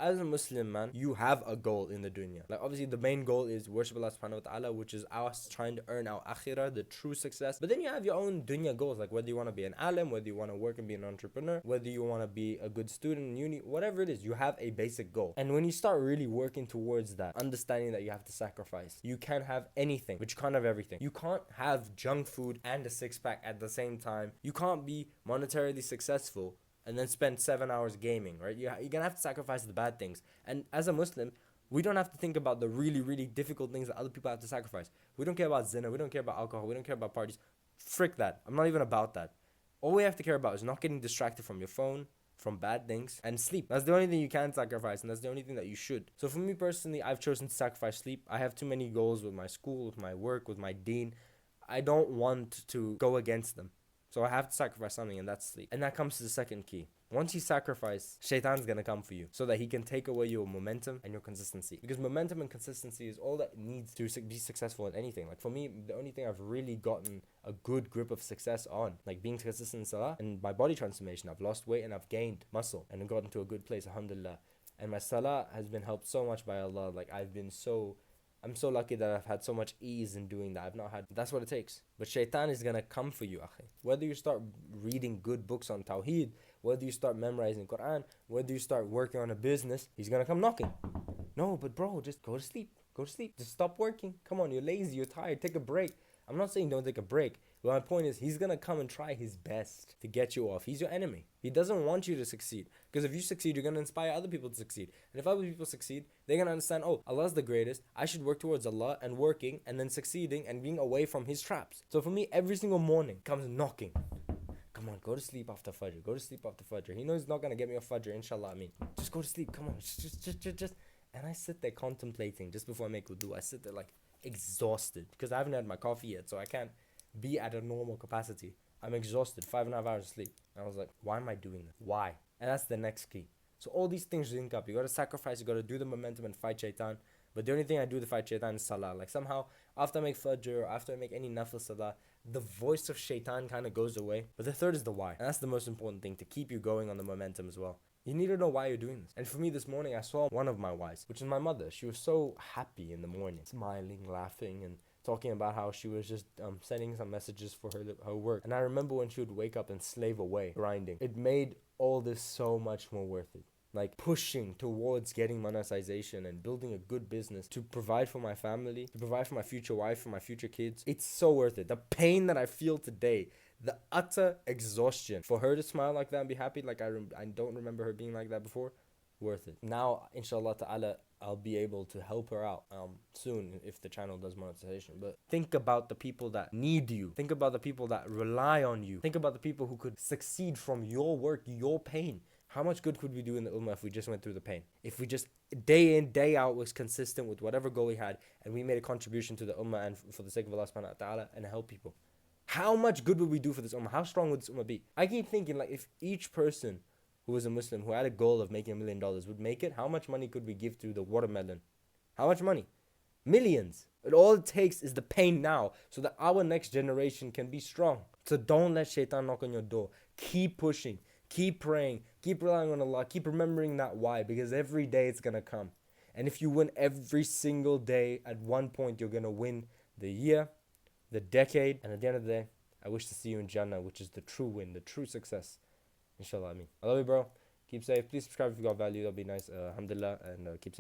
as a Muslim man, you have a goal in the dunya. Like obviously the main goal is worship Allah subhanahu wa ta'ala, which is us trying to earn our akhirah, the true success. But then you have your own dunya goals, like whether you want to be an alim, whether you want to work and be an entrepreneur, whether you want to be a good student in uni, whatever it is, you have a basic goal. And when you start really working towards that, understanding that you have to sacrifice, you can have anything, but you can't have everything. You can't have junk food and a six-pack at the same time. You can't be monetarily successful and then spend 7 hours gaming, right? You're gonna have to sacrifice the bad things. And as a Muslim, we don't have to think about the really, really difficult things that other people have to sacrifice. We don't care about zina, we don't care about alcohol, we don't care about parties. Frick that. I'm not even about that. All we have to care about is not getting distracted from your phone, from bad things, and sleep. That's the only thing you can sacrifice, and that's the only thing that you should. So for me personally, I've chosen to sacrifice sleep. I have too many goals with my school, with my work, with my deen. I don't want to go against them. So I have to sacrifice something, and that's sleep. And that comes to the second key. Once you sacrifice, Shaytan's gonna come for you so that he can take away your momentum and your consistency. Because momentum and consistency is all that needs to be successful in anything. Like for me, the only thing I've really gotten a good grip of success on, like being consistent in salah and my body transformation. I've lost weight and I've gained muscle and gotten to a good place, alhamdulillah. And my salah has been helped so much by Allah. Like I'm so lucky that I've had so much ease in doing that. That's what it takes. But Shaytan is gonna come for you, akhi. Whether you start reading good books on Tawheed, whether you start memorizing Quran, whether you start working on a business, he's gonna come knocking. No, but bro, just go to sleep. Go to sleep. Just stop working. Come on, you're lazy, you're tired. Take a break. I'm not saying don't take a break. But my point is, he's gonna come and try his best to get you off. He's your enemy. He doesn't want you to succeed. Because if you succeed, you're gonna inspire other people to succeed. And if other people succeed, they're gonna understand, oh, Allah's the greatest. I should work towards Allah and working and then succeeding and being away from his traps. So for me, every single morning comes knocking. Come on, go to sleep after Fajr. Go to sleep after Fajr. He knows he's not gonna get me off Fajr, inshallah. Just go to sleep. Come on, just. And I sit there contemplating just before I make wudu. I sit there like exhausted because I haven't had my coffee yet, so I can't be at a normal capacity. I'm exhausted, 5.5 hours of sleep. And I was like, why am I doing this? Why? And that's the next key. So all these things link up. You gotta sacrifice, you gotta do the momentum and fight Shaytan. But the only thing I do to fight Shaytan is salah. Like somehow, after I make Fajr or after I make any nafil salah, the voice of Shaytan kind of goes away. But the third is the why. And that's the most important thing, to keep you going on the momentum as well. You need to know why you're doing this. And for me this morning, I saw one of my whys, which is my mother. She was so happy in the morning, smiling, laughing, and talking about how she was just sending some messages for her work. And I remember when she would wake up and slave away, grinding. It made all this so much more worth it. Like pushing towards getting monetization and building a good business to provide for my family, to provide for my future wife, for my future kids. It's so worth it. The pain that I feel today, the utter exhaustion, for her to smile like that and be happy, like I don't remember her being like that before, worth it. Now, inshallah ta'ala, I'll be able to help her out soon if the channel does monetization. But think about the people that need you. Think about the people that rely on you. Think about the people who could succeed from your work, your pain. How much good could we do in the ummah if we just went through the pain? If we just day in, day out was consistent with whatever goal we had and we made a contribution to the ummah and for the sake of Allah subhanahu wa ta'ala and help people. How much good would we do for this ummah? How strong would this ummah be? I keep thinking, like, if each person who was a Muslim who had a goal of making $1 million would make it, how much money could we give to the watermelon? How much money? Millions. And all it takes is the pain now so that our next generation can be strong. So don't let Shaytan knock on your door. Keep pushing. Keep praying. Keep relying on Allah. Keep remembering that why, because every day it's going to come. And if you win every single day, at one point you're going to win the year, the decade, and at the end of the day, I wish to see you in Jannah, which is the true win, the true success. Inshallah, I love you, bro. Keep safe. Please subscribe if you got value. That'll be nice. Alhamdulillah, and keep safe.